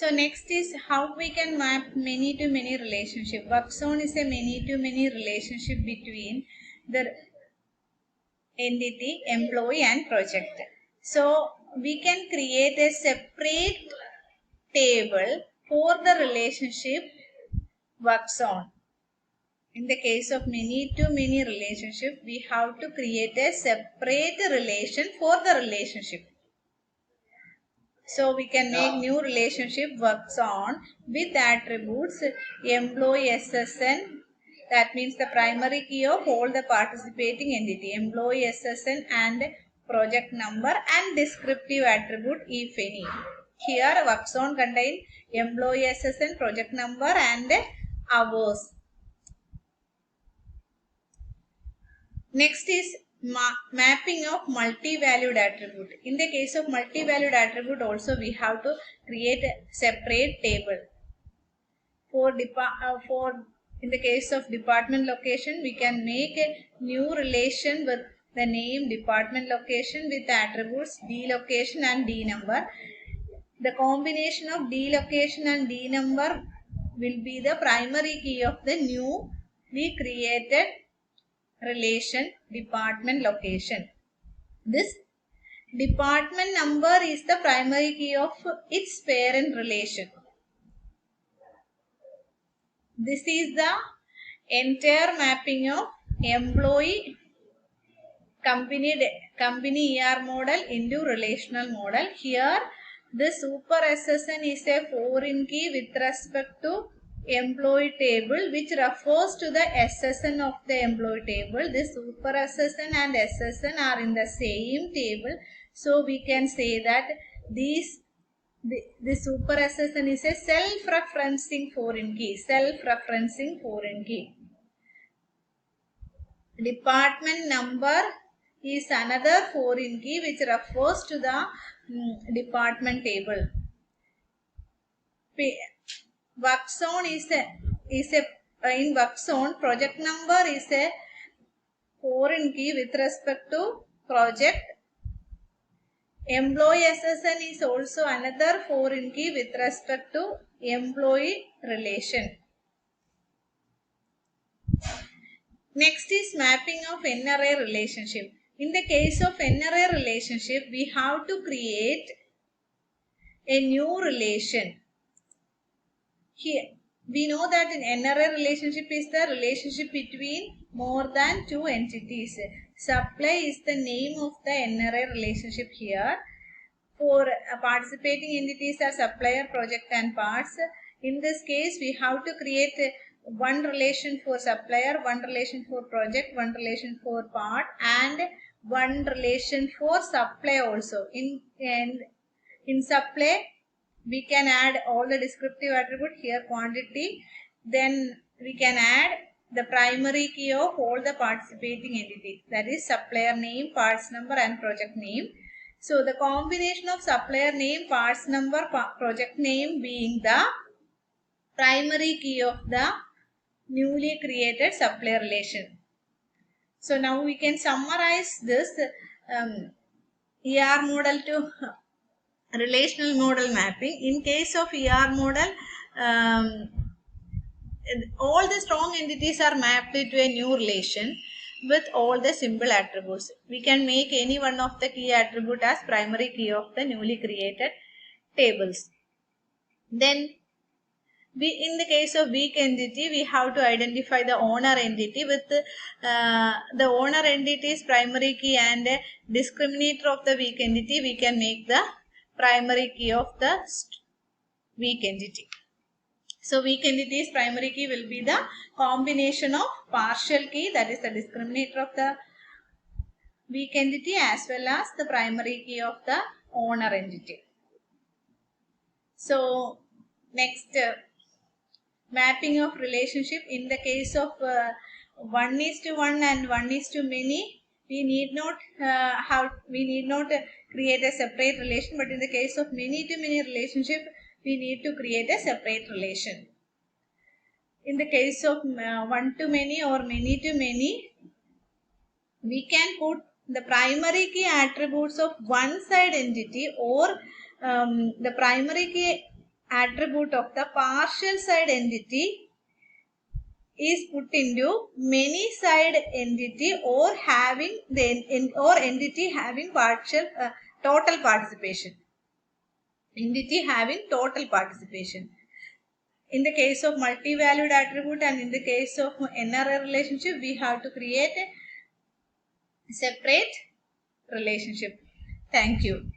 So next is how we can map many-to-many relationship. Work zone is a many-to-many relationship between the entity, employee and project. So we can create a separate table for the relationship work zone. In the case of many-to-many relationship, we have to create a separate relation for the relationship. So we can make new relationship works on with attributes employee SSN. That means the primary key of all the participating entity, employee SSN and project number and descriptive attribute if any. Here work zone contain employee SSN, project number and hours. Next is mapping of multi-valued attribute. In the case of multi-valued attribute also we have to create a separate table. For in the case of department location, we can make a new relation with the name department location with attributes D location and D number. The combination of D location and D number will be the primary key of the newly created relation department location. This department number is the primary key of its parent relation. This is the entire mapping of employee company ER model into relational model. Here the super SSN is a foreign key with respect to employee table which refers to the SSN of the employee table. This super SSN and SSN are in the same table. So we can say that the super SSN is a self-referencing foreign key. Self-referencing foreign key. Department number is another foreign key which refers to the department table. Work zone in work zone project number is a foreign key with respect to project. Employee SSN is also another foreign key with respect to employee relation. Next is mapping of NRA relationship. In the case of NRA relationship, we have to create a new relation. Here, we know that in NRA relationship is the relationship between more than two entities. Supply is the name of the NRA relationship here. For participating entities are supplier, project and parts. In this case, we have to create one relation for supplier, one relation for project, one relation for part and one relation for supply also. In supply, we can add all the descriptive attribute here quantity. Then we can add the primary key of all the participating entities. That is supplier name, parts number and project name. So the combination of supplier name, parts number, project name being the primary key of the newly created supplier relation. So now we can summarize this ER model to relational model mapping. In case of ER model, all the strong entities are mapped to a new relation with all the simple attributes. We can make any one of the key attribute as primary key of the newly created tables. Then in the case of weak entity, we have to identify the owner entity with the owner entity's primary key and discriminator of the weak entity. We can make the primary key of the weak entity. So weak entity's primary key will be the combination of partial key, that is the discriminator of the weak entity, as well as the primary key of the owner entity. So next, mapping of relationship. In the case of 1:1 and 1:many, we need not create a separate relation, but in the case of many-to-many relationship, we need to create a separate relation. In the case of 1-to-many or many-to-many, we can put the primary key attributes of one side entity or the primary key attribute of the partial side entity is put into many side entity or having or entity having partial total participation. Entity having total participation. In the case of multi-valued attribute and in the case of NRA relationship, we have to create a separate relationship. Thank you.